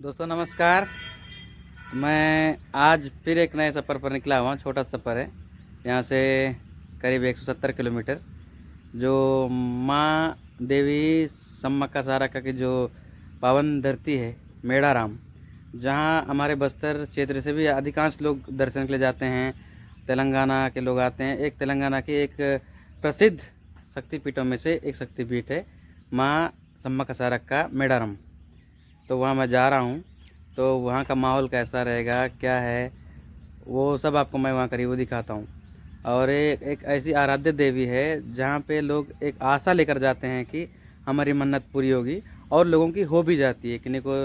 दोस्तों नमस्कार। मैं आज फिर एक नए सफ़र पर निकला हुआ। छोटा सफ़र है, यहाँ से करीब 170 किलोमीटर। जो माँ देवी सम्मक्का सारक्का की जो पावन धरती है मेड़ाराम, जहाँ हमारे बस्तर क्षेत्र से भी अधिकांश लोग दर्शन के लिए जाते हैं। तेलंगाना के लोग आते हैं। एक तेलंगाना की एक प्रसिद्ध शक्तिपीठों में से एक शक्तिपीठ है माँ सम्मक्का सारक्का मेड़ाराम। तो वहाँ मैं जा रहा हूँ, तो वहाँ का माहौल कैसा रहेगा, क्या है, वो सब आपको मैं वहाँ करीब दिखाता हूँ। और एक ऐसी आराध्य देवी है जहाँ पे लोग एक आशा लेकर जाते हैं कि हमारी मन्नत पूरी होगी, और लोगों की हो भी जाती है। किन्हीं को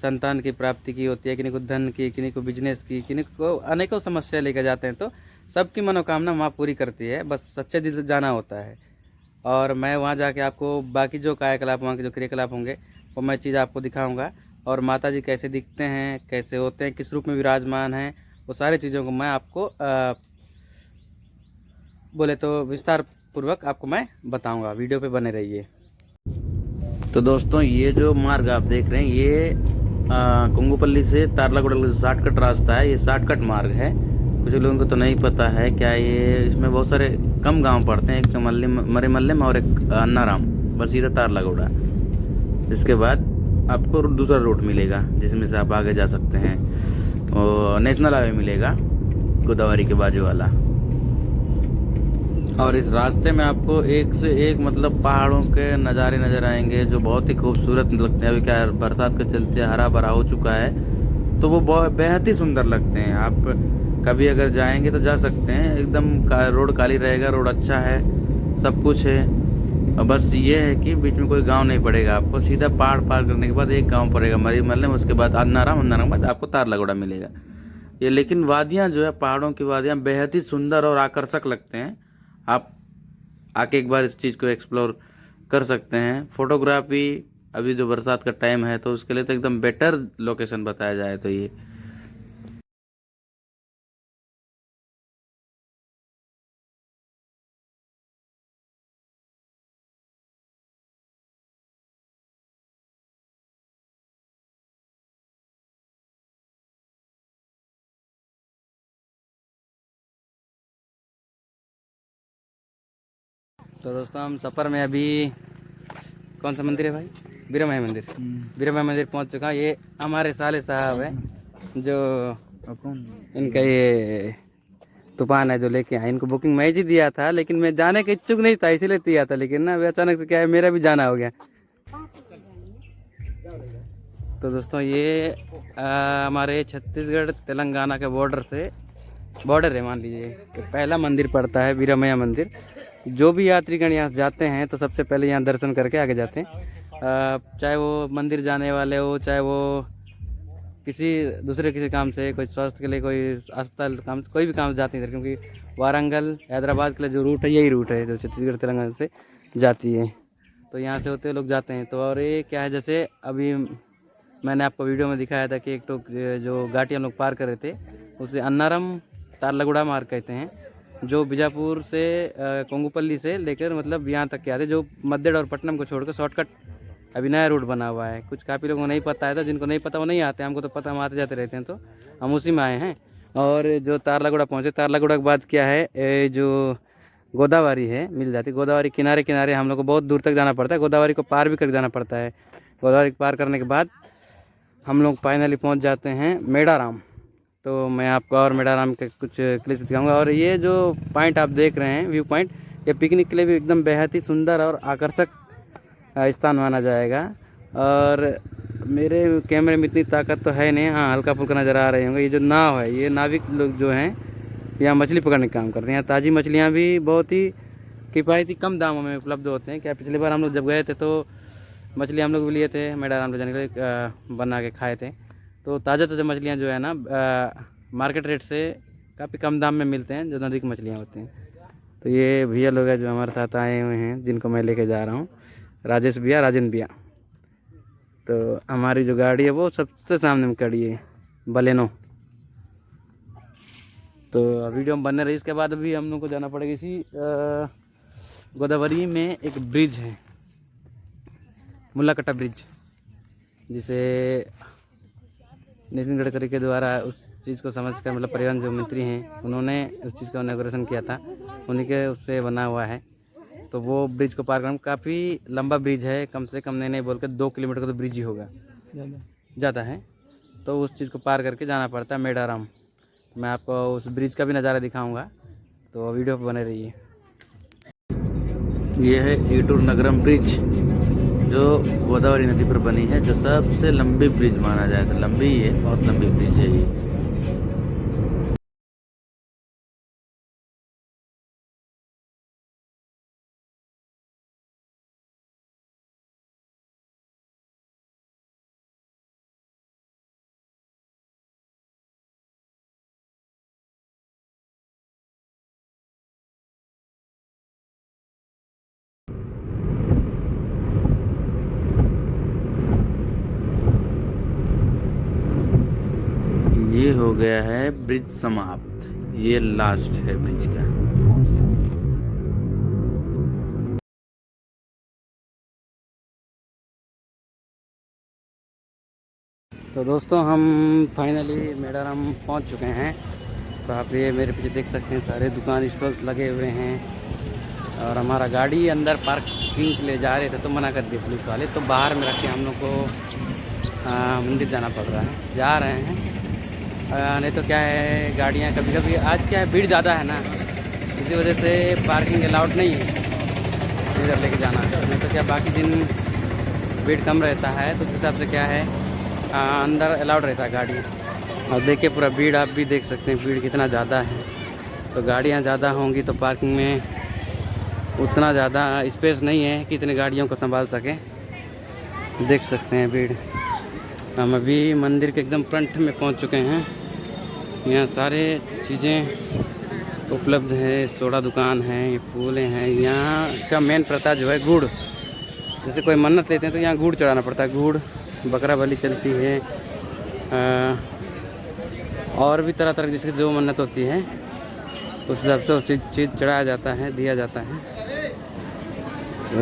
संतान की प्राप्ति की होती है, किन्हीं को धन की, किन्हीं को बिजनेस की, किन्हीं को अनेकों समस्या लेकर जाते हैं। तो सबकी मनोकामना वहाँ पूरी करती है, बस सच्चे दिल से जाना होता है। और मैं वहाँ जाके आपको बाकी जो कायाकलाप, वहाँ के जो क्रियाकलाप होंगे, वो मैं चीज़ आपको दिखाऊंगा। और माता जी कैसे दिखते हैं, कैसे होते हैं, किस रूप में विराजमान हैं, वो सारी चीज़ों को मैं आपको बोले तो विस्तार पूर्वक आपको मैं बताऊंगा। वीडियो पे बने रहिए। तो दोस्तों, ये जो मार्ग आप देख रहे हैं, ये कुंगुपल्ली से तारलागुड़ा का शॉर्टकट रास्ता है। ये शॉर्टकट मार्ग है। कुछ लोगों को तो नहीं पता है क्या ये, इसमें बहुत सारे कम गांव पड़ते हैं। एक तो मरे में और एक अन्नाराम, बस सीधा तारलागुड़ा। इसके बाद आपको दूसरा रूट मिलेगा जिसमें से आप आगे जा सकते हैं, और नेशनल हाईवे मिलेगा गोदावरी के बाजू वाला। और इस रास्ते में आपको एक से एक मतलब पहाड़ों के नज़ारे नज़र आएंगे, जो बहुत ही खूबसूरत लगते हैं। अभी क्या है, बरसात के चलते हरा भरा हो चुका है, तो वो बहुत बेहद ही सुंदर लगते हैं। आप कभी अगर जाएंगे तो जा सकते हैं। एकदम रोड काली रहेगा, रोड अच्छा है, सब कुछ है। और बस ये है कि बीच में कोई गांव नहीं पड़ेगा आपको। सीधा पहाड़ पार करने के बाद एक गांव पड़ेगा मरी मल्ले में, उसके बाद अन्नाराम, अन्नाराम के बाद आपको तारलागुड़ा मिलेगा। ये लेकिन वादियाँ जो है, पहाड़ों की वादियाँ बेहद ही सुंदर और आकर्षक लगते हैं। आप आके एक बार इस चीज़ को एक्सप्लोर कर सकते हैं। फोटोग्राफी, अभी जो बरसात का टाइम है तो उसके लिए तो एकदम बेटर लोकेशन बताया जाए तो ये। तो दोस्तों, हम सफ़र में अभी कौन सा मंदिर है भाई, बीरामाई मंदिर। बीरामाई मंदिर पहुंच चुका। ये हमारे साले साहब है, जो इनका ये तूफान है जो लेके आए। इनको बुकिंग मैं ही दिया था, लेकिन मैं जाने के इच्छुक नहीं था, इसीलिए दिया था। लेकिन ना वे अचानक से क्या है, मेरा भी जाना हो गया। तो दोस्तों, ये हमारे छत्तीसगढ़ तेलंगाना के बॉर्डर है, मान लीजिए। तो पहला मंदिर पड़ता है बीरामैया मंदिर। जो भी यात्रीगण यहाँ जाते हैं तो सबसे पहले यहाँ दर्शन करके आगे जाते हैं। चाहे वो मंदिर जाने वाले हो, चाहे वो किसी काम से, कोई स्वास्थ्य के लिए, कोई अस्पताल काम, कोई भी काम जाते हैं इधर। क्योंकि वारंगल हैदराबाद के लिए जो रूट है, यही रूट है जो छत्तीसगढ़ तेलंगाना से जाती है। तो यहाँ से होते लोग जाते हैं। तो और ये क्या है, जैसे अभी मैंने आपको वीडियो में दिखाया था कि एक तो जो घाटी हम लोग पार कर रहे थे, उसे अन्नारम तारलागुड़ा मार्ग कहते हैं। जो बीजापुर से कोंगुपल्ली से लेकर मतलब यहाँ तक के आते, जो मद्देड़ और पटनम को छोड़कर शॉर्टकट अभी नया रूट बना हुआ है। कुछ काफ़ी लोगों को नहीं पता है, तो जिनको नहीं पता वो नहीं आते। हमको तो पता, हम आते जाते रहते हैं, तो हम उसी में आए हैं। और जो तारलागुड़ा पहुँचे, तारलागुड़ा के बाद क्या है, जो गोदावरी है मिल जाती। गोदावरी किनारे किनारे हम लोग को बहुत दूर तक जाना पड़ता है, गोदावरी को पार भी कर जाना पड़ता है। गोदावरी पार करने के बाद हम लोग फाइनली पहुंच जाते हैं मेड़ाराम। तो मैं आपको और मेड़ाराम के कुछ क्लिप्स दिखाऊंगा। और ये जो पॉइंट आप देख रहे हैं, व्यू पॉइंट, ये पिकनिक के लिए भी एकदम बेहद ही सुंदर और आकर्षक स्थान माना जाएगा। और मेरे कैमरे में इतनी ताकत तो है नहीं, हाँ हल्का फुल्का नज़र आ रहे होंगे। ये जो नाव है, ये नाविक लोग जो हैं यहाँ मछली पकड़ने का काम करते हैं। यहाँ ताज़ी मछलियाँ भी बहुत ही किफ़ायती कम दामों में उपलब्ध होते हैं। क्या पिछली बार हम लोग जब गए थे तो मछली हम लोग भी लिए थे, मेड़ाराम ले जाने के लिए बना के खाए थे। तो ताज़ा ताज़ा मछलियाँ जो है ना, मार्केट रेट से काफ़ी कम दाम में मिलते हैं, जो नदी की मछलियाँ होती हैं। तो ये भैया लोग हैं जो हमारे साथ आए हुए हैं, जिनको मैं लेके जा रहा हूँ, राजेश भैया, राजेंद्र भैया। तो हमारी जो गाड़ी है वो सबसे सामने में खड़ी है, बलेनो। तो वीडियो में बनने रही। इसके बाद अभी हम लोग को जाना पड़ेगा इसी गोदावरी में एक ब्रिज है, मुल्लाकट्टा ब्रिज, जिसे नितिन गडकरी के द्वारा उस चीज़ को समझ कर, मतलब परिवहन जो मंत्री हैं उन्होंने उस चीज़ का इनॉग्रेशन किया था, उन्हीं के उससे बना हुआ है। तो वो ब्रिज को पार करना काफ़ी लंबा ब्रिज है, कम से कम नहीं बोल के 2 किलोमीटर का तो ब्रिज ही होगा, ज़्यादा है। तो उस चीज़ को पार करके जाना पड़ता है मेडारम। मैं आपको उस ब्रिज का भी नज़ारा दिखाऊंगा, तो वीडियो पर बने रहिए। ये है ईटूर नगरम ब्रिज, जो गोदावरी नदी पर बनी है, जो सबसे लंबी ब्रिज माना जाए तो लंबी ही है, बहुत लंबी ब्रिज है ये हो गया है ब्रिज समाप्त। ये लास्ट है ब्रिज का। तो दोस्तों हम फाइनली मेडारम पहुंच चुके हैं। तो आप ये मेरे पीछे देख सकते हैं, सारे दुकान स्टॉल्स लगे हुए हैं। और हमारा गाड़ी अंदर पार्किंग के लिए जा रहे थे तो मना कर दिए पुलिस वाले, तो बाहर में रख के हम लोग को मंदिर जाना पड़ रहा है। जा रहे हैं, नहीं तो क्या है, गाड़ियाँ कभी कभी, आज क्या है भीड़ ज़्यादा है ना, इसी वजह से पार्किंग अलाउड नहीं है इधर लेके जाना। नहीं तो क्या बाकी दिन भीड़ कम रहता है, तो उस हिसाब से क्या है अंदर अलाउड रहता है गाड़ी। और देखिए पूरा भीड़ आप भी देख सकते हैं, भीड़ कितना ज़्यादा है। तो गाड़ियाँ ज़्यादा होंगी तो पार्किंग में उतना ज़्यादा स्पेस नहीं है कि इतने गाड़ियों को संभाल सके। देख सकते हैं भीड़। हम अभी मंदिर के एकदम फ्रंट में पहुंच चुके हैं। यहाँ सारे चीज़ें उपलब्ध है, सोडा दुकान है, ये फूलें हैं। यहाँ का मेन प्रथा जो है गुड़, जैसे कोई मन्नत लेते हैं तो यहाँ गुड़ चढ़ाना पड़ता है। गुड़, बकरा बलि चलती है, और भी तरह तरह जिसकी जो मन्नत होती है उस हिसाब से उस चीज़ चढ़ाया जाता है, दिया जाता है। तो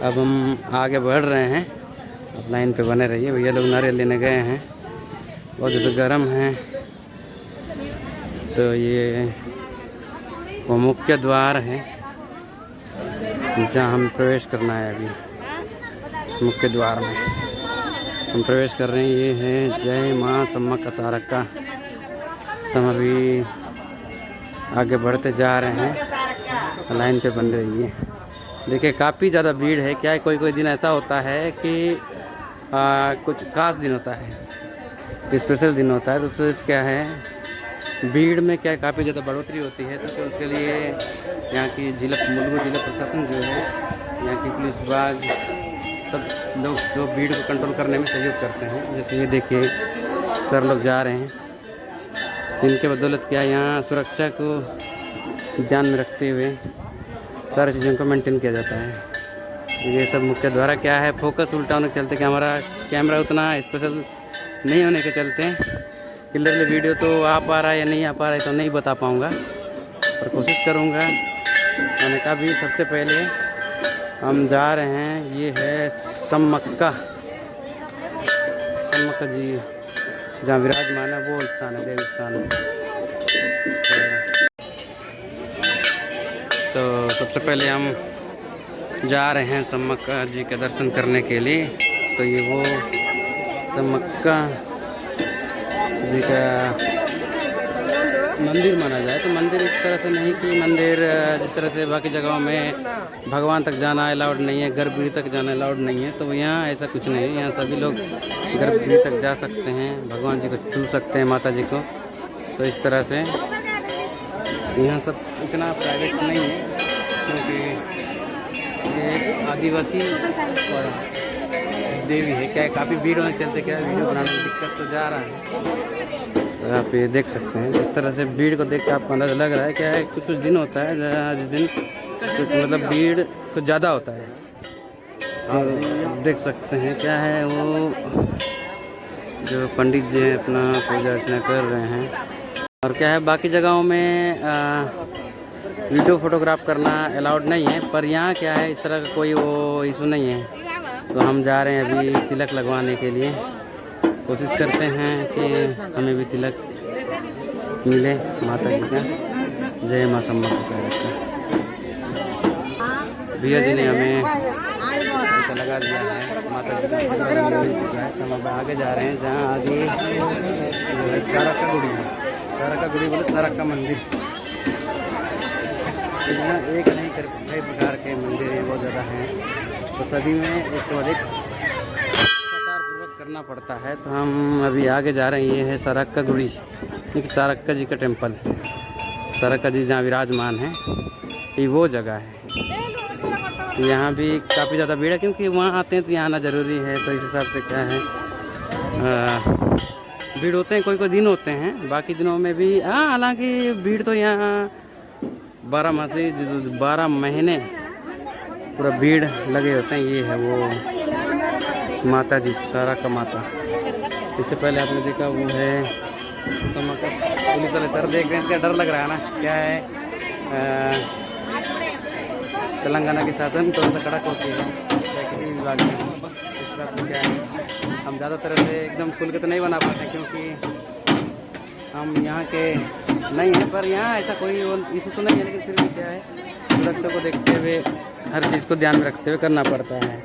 अब हम आगे बढ़ रहे हैं, अब लाइन पे बने रहिए। भैया लोग नारियल लेने गए हैं, बहुत ज़्यादा गर्म है। तो ये वो मुख्य द्वार है जहाँ हम प्रवेश करना है। अभी मुख्य द्वार में हम प्रवेश कर रहे हैं। ये है जय माँ सम्मक्का सारक्का। तो हम अभी आगे बढ़ते जा रहे हैं, लाइन पे बन रही है। देखिए काफ़ी ज़्यादा भीड़ है। क्या है, कोई कोई दिन ऐसा होता है कि कुछ खास दिन होता है, स्पेशल दिन होता है, तो उससे क्या है भीड़ में क्या काफ़ी ज़्यादा बढ़ोतरी होती है। तो उसके लिए यहाँ की मुलुगु जिला प्रशासन जो है, यहाँ की पुलिस विभाग, सब लोग जो भीड़ को कंट्रोल करने में सहयोग करते हैं। जैसे ये देखिए सर लोग जा रहे हैं, इनके बदौलत क्या यहाँ सुरक्षा को ध्यान में रखते हुए सारी चीज़ों को मेंटेन किया जाता है। ये सब मुख्य द्वारा क्या है, फोकस उल्टा होने के चलते कि हमारा कैमरा उतना स्पेशल नहीं होने के चलते क्लियरली वीडियो तो आ पा रहा है या नहीं आ पा रहा है तो नहीं बता पाऊँगा, पर कोशिश करूँगा। मैंने कहा भी सबसे पहले हम जा रहे हैं, ये है सम्मक्का जी जहाँ विराजमान है, वो स्थान है, देव स्थान है। तो सबसे पहले हम जा रहे हैं सम्मक्का जी के दर्शन करने के लिए। तो ये वो सम्मक्का जी का मंदिर माना जाए। तो मंदिर इस तरह से नहीं कि मंदिर जिस तरह से बाकी जगहों में भगवान तक जाना अलाउड नहीं है, गर्भगृह तक जाना अलाउड नहीं है, तो यहाँ ऐसा कुछ नहीं है। यहाँ सभी लोग गर्भगृह तक जा सकते हैं, भगवान जी को छू सकते हैं, माता जी को। तो इस तरह से यहाँ सब इतना प्राइवेट नहीं है, क्योंकि ये आदिवासी और देवी है। क्या काफ़ी भीड़ होने के चलते क्या वीडियो बनाने में दिक्कत तो जा रहा है। तो आप ये देख सकते हैं, इस तरह से भीड़ को देख के आपको अंदाज़ा लग रहा है। क्या है, कुछ कुछ दिन होता है जिस दिन कुछ मतलब भीड़ कुछ ज़्यादा होता है। और देख सकते हैं क्या है, वो जो पंडित जी हैं अपना पूजा अर्चना कर रहे हैं। और क्या है, बाकी जगहों में वीडियो फोटोग्राफ करना अलाउड नहीं है, पर यहाँ क्या है इस तरह का कोई वो इशू नहीं है। तो हम जा रहे हैं अभी तिलक लगवाने के लिए। कोशिश करते हैं कि हमें भी तिलक मिले माता जी का। जय माँ सम्मा का। भैया जी ने हमें टीका लगा दिया है, माता जी का चुका है। तो हम अब आगे जा रहे हैं, जहाँ आगे सारक्का गुड़ी है। सारक्का गुड़ी बोले सारक्का मंदिर। यहाँ एक नहीं कई प्रकार के मंदिर हैं, बहुत ज़्यादा हैं। तो सभी में एक तो अधिक कतारपूर्वक करना पड़ता है। तो हम अभी आगे जा रहे हैं। ये है सारक्का गुड़ी, एक सारक्का जी का टेम्पल। सारक्का जी जहाँ विराजमान है, ये वो जगह है। यहाँ भी काफ़ी ज़्यादा भीड़ है, क्योंकि वहाँ आते हैं तो यहाँ आना ज़रूरी है। तो इस हिसाब से क्या है, भीड़ होते हैं, कोई कोई दिन होते हैं, बाकी दिनों में भी हालांकि भीड़ तो यहाँ 12 मासी 12 महीने पूरा भीड़ लगे होते हैं। ये है वो माता जी, सारक्का माता। इससे पहले आपने देखा वो है पुलिस वाले सर देख रहे हैं, क्या डर लग रहा है ना। क्या है, तेलंगाना की शासन तो उनसे कड़क होती है किसी भी विभाग में। इस तरह से क्या है, हम ज़्यादातर से एकदम खुल के तो नहीं बना पाते, क्योंकि हम यहाँ के नहीं हैं। पर यहाँ ऐसा कोई इशू तो नहीं है, लेकिन फिर भी क्या है, सुरक्षा को देखते हुए हर चीज़ को ध्यान में रखते हुए करना पड़ता है,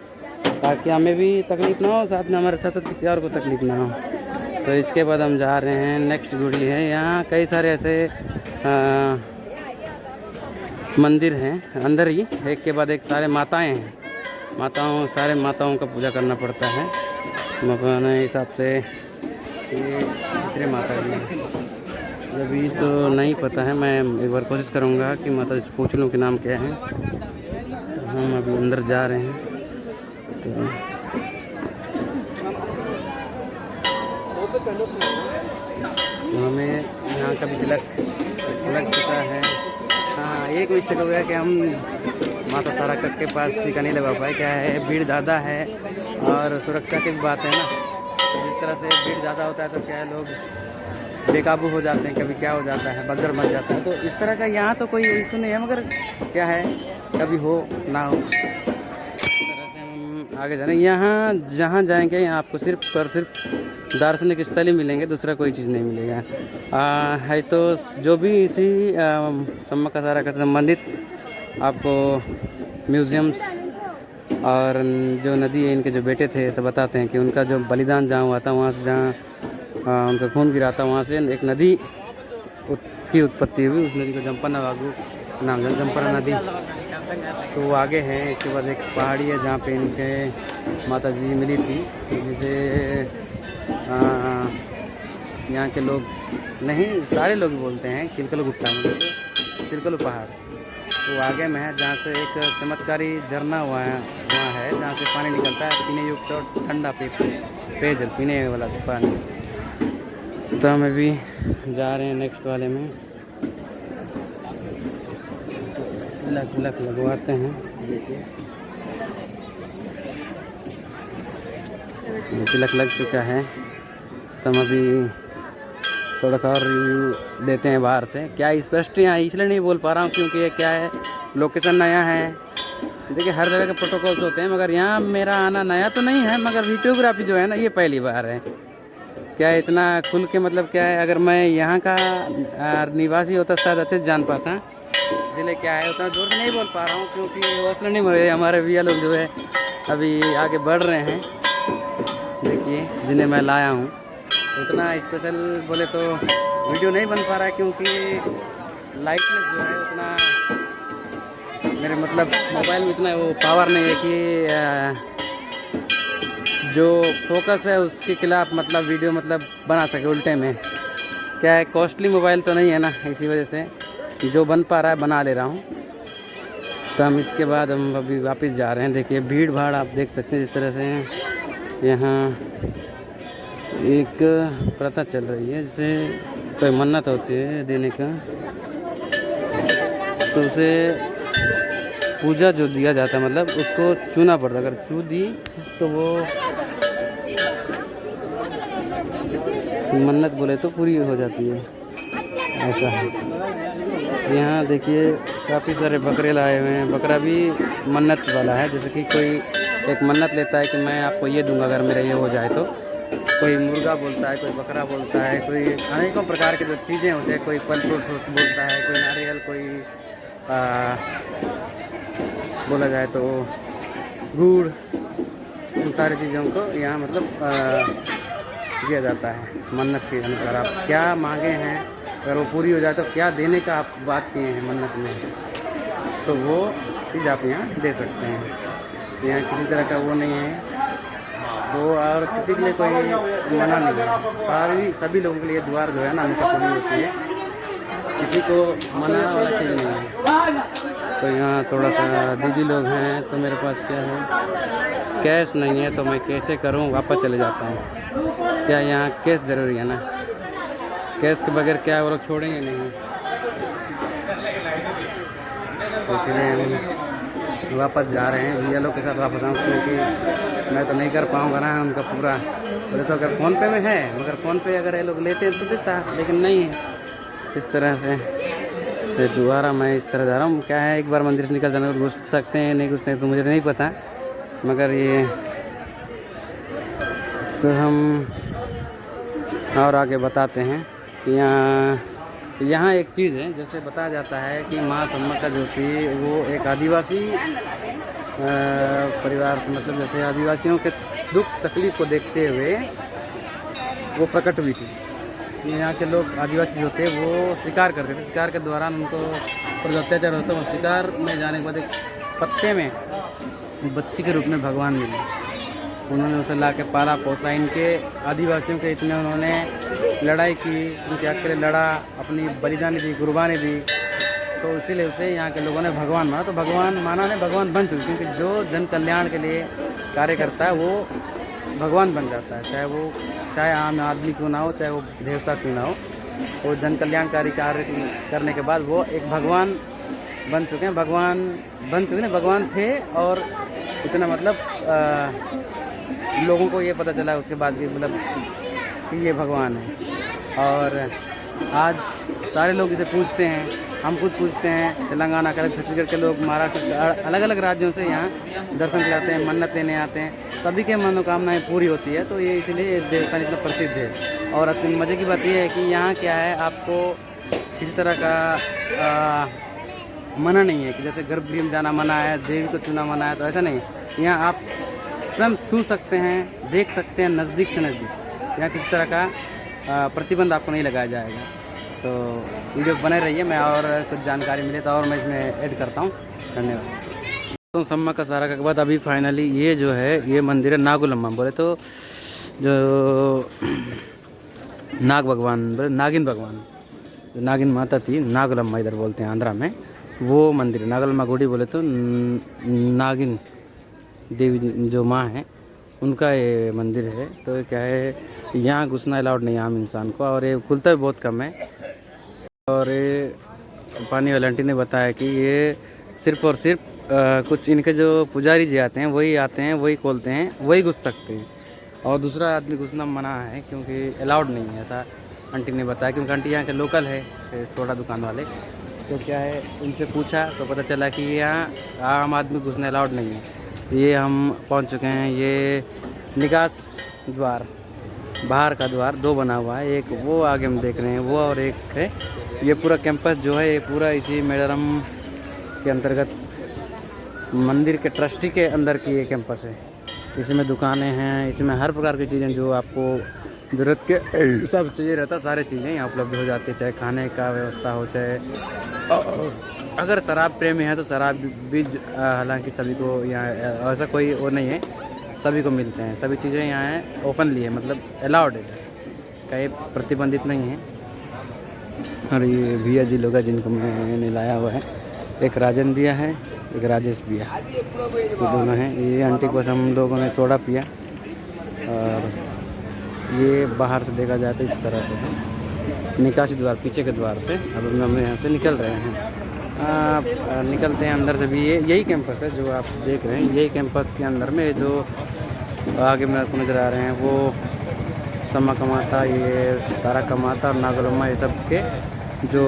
ताकि हमें भी तकलीफ़ ना हो, साथ में हमारे साथ किसी और को तकलीफ़ ना हो। तो इसके बाद हम जा रहे हैं, नेक्स्ट गुड़ी है। यहाँ कई सारे ऐसे मंदिर हैं अंदर ही, एक के बाद एक सारे माताएं हैं। सारे माताओं का पूजा करना पड़ता है अपने हिसाब से। ये दूसरे माता जी हैं, अभी तो नहीं पता है। मैं एक बार कोशिश करूँगा कि माता जी से पूछ लूँ कि नाम क्या है। तो हम अभी अंदर जा रहे हैं। तो हमें यहाँ का भी तिलक लग चुका है। हाँ, एक मिस्टेक हो गया कि हम माता सारक्का के पास टीका नहीं लगा पाए। क्या है, भीड़ ज़्यादा है और सुरक्षा की भी बात है ना। तो जिस तरह से भीड़ ज़्यादा होता है तो क्या है, लोग बेकाबू हो जाते हैं, कभी क्या हो जाता है, भगदड़ मच जाता है। तो इस तरह का यहाँ तो कोई इशू नहीं है, मगर क्या है, कभी हो ना हो। इस तरह से हम आगे जा रहे हैं। यहाँ जहाँ जाएंगे, यहाँ आपको सिर्फ और सिर्फ दार्शनिक स्थल ही मिलेंगे, दूसरा कोई चीज़ नहीं मिलेगा। है तो जो भी इसी सम्मा सारक्का से संबंधित आपको म्यूज़ियम्स और जो नदी है, इनके जो बेटे थे, सब बताते हैं कि उनका जो बलिदान जहाँ हुआ था, वहाँ से जहाँ उनका खून गिरा था, वहाँ से एक नदी की उत्पत्ति हुई। उस नदी को जम्पना वागू नाम है, जम्पना नदी। तो वो आगे है। इसके बाद एक पहाड़ी है जहाँ पे इनके माता जी मिली थी, जिसे यहाँ के लोग नहीं, सारे लोग बोलते हैं चिलकलू गुट्टा, मतलब चिलकलू पहाड़। तो आगे में है, जहाँ से एक चमत्कारी झरना हुआ है, वहाँ है जहाँ से पानी निकलता है, पीने युक्त और ठंडा पेयजल, पीने वाला पानी। तो हम अभी जा रहे हैं नेक्स्ट वाले में। तिलक लगवाते हैं। देखिए तिलक लग चुका है। तो हम अभी थोड़ा सा और रिव्यू देते हैं बाहर से। क्या स्पष्ट यहाँ इसलिए नहीं बोल पा रहा हूँ, क्योंकि ये क्या है, लोकेशन नया है। देखिए हर जगह के प्रोटोकॉल्स होते हैं, मगर यहाँ मेरा आना नया तो नहीं है, मगर वीडियोग्राफी जो है ना, ये पहली बार है। क्या है, इतना खुल के, मतलब क्या है, अगर मैं यहाँ का निवासी होता शायद अच्छे से जान पाता। इसलिए क्या है, उतना जोर से नहीं बोल पा रहा हूँ, क्योंकि हौसला नहीं मिल रहा है। हमारे भैया लोग जो है अभी आगे बढ़ रहे हैं, देखिए, जिन्हें मैं लाया हूँ। उतना स्पेशल बोले तो वीडियो नहीं बन पा रहा है, क्योंकि लाइटनेस जो है उतना मेरे मतलब मोबाइल में इतना वो पावर नहीं है कि जो फोकस है उसके खिलाफ मतलब वीडियो मतलब बना सके। उल्टे में क्या है, कॉस्टली मोबाइल तो नहीं है ना, इसी वजह से जो बन पा रहा है बना ले रहा हूँ। तो हम इसके बाद हम अभी वापस जा रहे हैं। देखिए भीड़ भाड़ आप देख सकते हैं, जिस तरह से यहाँ एक प्रथा चल रही है, जैसे कोई मन्नत होती है देने का, तो उसे पूजा जो दिया जाता है, मतलब उसको चूना पड़ता है। अगर चू दी तो वो मन्नत बोले तो पूरी हो जाती है, ऐसा है। यहाँ देखिए काफ़ी सारे बकरे लाए हुए हैं। बकरा भी मन्नत वाला है, जैसे कि कोई एक मन्नत लेता है कि मैं आपको ये दूंगा अगर मेरा ये हो जाए तो कोई मुर्गा बोलता है, कोई बकरा बोलता है, कोई अनेकों प्रकार के जो चीज़ें होते हैं, कोई फल फ्रूट बोलता है, कोई नारियल, कोई बोला जाए तो गुड़, उन सारी चीज़ों को यहाँ मतलब दिया जाता है। मन्नत के अनुसार आप क्या मांगे हैं, अगर वो पूरी हो जाए तो क्या देने का आप बात किए हैं मन्नत में, तो वो चीज़ आप यहाँ दे सकते हैं। यहाँ किसी तरह का वो नहीं है वो, और किसी के लिए कोई मना नहीं है। सभी लोगों के लिए द्वार जो है ना हमेशा खुली होती है, किसी को मना वाला चीज़ नहीं है। तो यहाँ थोड़ा सा दीदी लोग हैं, तो मेरे पास क्या है, कैश नहीं है, तो मैं कैसे करूँ, वापस चले जाता हूँ। क्या यहाँ कैश ज़रूरी है ना, कैश के बगैर क्या वो लोग छोड़ेंगे नहीं, तो इसलिए हम वापस जा रहे हैं। भैया लोग के साथ वापस आऊँ, क्योंकि मैं तो नहीं कर पाऊँगा ना उनका पूरा। बोले तो अगर फ़ोन पे में है, मगर फ़ोन पे अगर ये लोग लेते हैं तो देता, लेकिन नहीं है। इस तरह से तो दोबारा मैं इस तरह जा रहा हूँ। क्या है, एक बार मंदिर से निकल जाना, घुस सकते हैं नहीं घुसते हैं तो मुझे नहीं पता, मगर ये तो हम और आगे बताते हैं कि यहाँ एक चीज़ है, जैसे बताया जाता है कि माँ सम्मक्का जो थी वो एक आदिवासी परिवार से, मतलब जैसे आदिवासियों के दुख तकलीफ़ को देखते हुए वो प्रकट हुई थी। यहाँ के लोग आदिवासी जो थे वो शिकार करते थे, शिकार के दौरान उनको पर अत्याचार होता है, वो शिकार में जाने के बाद एक पत्ते में बच्ची के रूप में भगवान मिले। उन्होंने उसे ला के पाला पोसा। इनके आदिवासियों के इतने उन्होंने लड़ाई की, उनके हक के लिए लड़ा, अपनी बलिदानी दी, कुर्बानी दी, तो इसीलिए उसे यहाँ के लोगों ने भगवान माना। तो भगवान माना ने भगवान बन चुके, क्योंकि जो जन कल्याण के लिए कार्य करता है वो भगवान बन जाता है, चाहे आम आदमी क्यों ना हो, चाहे वो देवता क्यों ना हो। वो जन कल्याणकारी कार्य करने के बाद वो एक भगवान बन चुके हैं, भगवान थे। और इतना मतलब लोगों को ये पता चला उसके बाद भी, मतलब कि ये भगवान है। और आज सारे लोग इसे पूछते हैं, हम खुद पूछते हैं, तेलंगाना के, छत्तीसगढ़ के लोग, महाराष्ट्र के, अलग अलग राज्यों से यहाँ दर्शन के आते हैं, मन्नत लेने आते हैं, सभी के मनोकामनाएं पूरी होती है। तो ये इसलिए देवस्थान इतना प्रसिद्ध है। और मज़े की बात यह है कि यहाँ क्या है, आपको किसी तरह का मना नहीं है कि जैसे गर्भगृह में जाना मना है, देवी को छूना मना है, तो ऐसा नहीं है। यहाँ आप स्वयं छू सकते हैं, देख सकते हैं नज़दीक से नज़दीक। यहाँ किसी तरह का प्रतिबंध आपको नहीं लगाया जाएगा। तो वीडियो बने रहिए, मैं और कुछ जानकारी मिले तो और मैं इसमें ऐड करता हूँ। धन्यवाद। तो सम्मक्का सारका के बाद अभी फाइनली ये जो है, ये मंदिर है नागुलम्मा, बोले तो जो नाग भगवान, बोले नागिन भगवान, जो नागिन माता थी, नागुलम्मा इधर बोलते हैं आंध्रा में, वो मंदिर है। नागुलम्मा गुड़ी बोले तो नागिन देवी जो माँ है उनका ये मंदिर है। तो क्या है, यहाँ घुसना अलाउड नहीं है आम इंसान को, और ये खुलता भी बहुत कम है। और ये पानी वाले आंटी ने बताया कि ये सिर्फ़ और सिर्फ कुछ इनके जो पुजारी जी आते हैं वही खोलते हैं, वही घुस सकते हैं, और दूसरा आदमी घुसना मना है, क्योंकि अलाउड नहीं है, ऐसा आंटी ने बताया। क्योंकि आंटी यहाँ के लोकल है, छोटा दुकान वाले। तो क्या है, उनसे पूछा तो पता चला कि यहाँ आम आदमी घुसने अलाउड नहीं है। ये हम पहुंच चुके हैं, ये निकास द्वार, बाहर का द्वार 2 बना हुआ है, एक वो आगे हम देख रहे हैं वो, और एक है ये पूरा कैंपस जो है, ये पूरा इसी मेडारम के अंतर्गत मंदिर के ट्रस्टी के अंदर की ये कैंपस है। इसमें दुकानें हैं, इसमें हर प्रकार की चीज़ें जो आपको ज़रूरत के सब चाहिए रहता, सारे चीज़ें यहाँ उपलब्ध हो जाती है, चाहे खाने का व्यवस्था हो, चाहे अगर शराब प्रेमी है तो शराब भी, हालांकि सभी को यहाँ ऐसा कोई वो नहीं है, सभी को मिलते हैं, सभी चीज़ें यहाँ है, ओपनली है, मतलब अलाउड है, कहीं प्रतिबंधित नहीं है। और ये भैया जी लोग हैं जिनको मैंने लाया हुआ है, एक राजन भैया है, एक राजेश भैया, ये दोनों हैं। ये आंटी को हम लोगों ने सोडा पिया, और ये बाहर से देखा जाए तो इस तरह से है, निकासी द्वार, पीछे के द्वार से। अब हम यहाँ से निकल रहे हैं, निकलते हैं अंदर से भी। यही कैंपस है जो आप देख रहे हैं, यही कैंपस के अंदर में जो आगे में आपको नज़र आ रहे हैं वो सम्मक्का माता, ये सारका माता और नागुलम्मा, ये सब के जो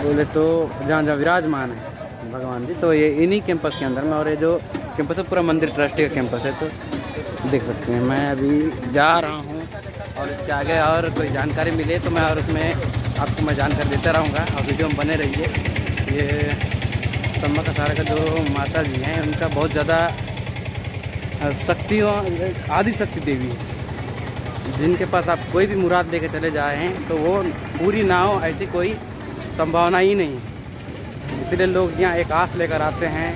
बोले तो जहाँ जहाँ विराजमान है भगवान जी, तो ये इन्हीं कैंपस के अंदर में। और ये जो कैंपस है पूरा मंदिर ट्रस्टी का कैंपस है, तो देख सकते हैं। मैं अभी जा रहा हूँ और इसके आगे और कोई जानकारी मिले तो मैं और उसमें आपको मैं जानकारी देता रहूँगा और वीडियो में बने रहिए। ये तम्बा कसारा का जो माता जी हैं उनका बहुत ज़्यादा शक्ति आदि शक्ति देवी है, जिनके पास आप कोई भी मुराद लेकर चले जाए हैं तो वो पूरी ना हो ऐसी कोई संभावना ही नहीं। इसलिए लोग यहाँ एक आस लेकर आते हैं,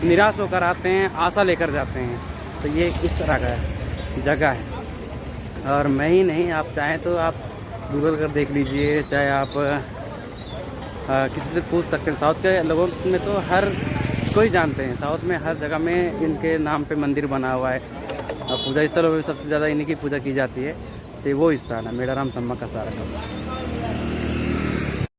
निराश होकर आते हैं, आशा लेकर जाते हैं। तो ये इस तरह का जगह है। और मैं ही नहीं, आप चाहें तो आप गूगल कर देख लीजिए, चाहे आप किसी से पूछ सकते हैं। साउथ के लोगों में तो हर कोई जानते हैं, साउथ में हर जगह में इनके नाम पे मंदिर बना हुआ है और पूजा स्थलों में सबसे ज़्यादा इन्हीं की पूजा की जाती है। तो वो स्थान है मेडाराम तम्बा कसारा का।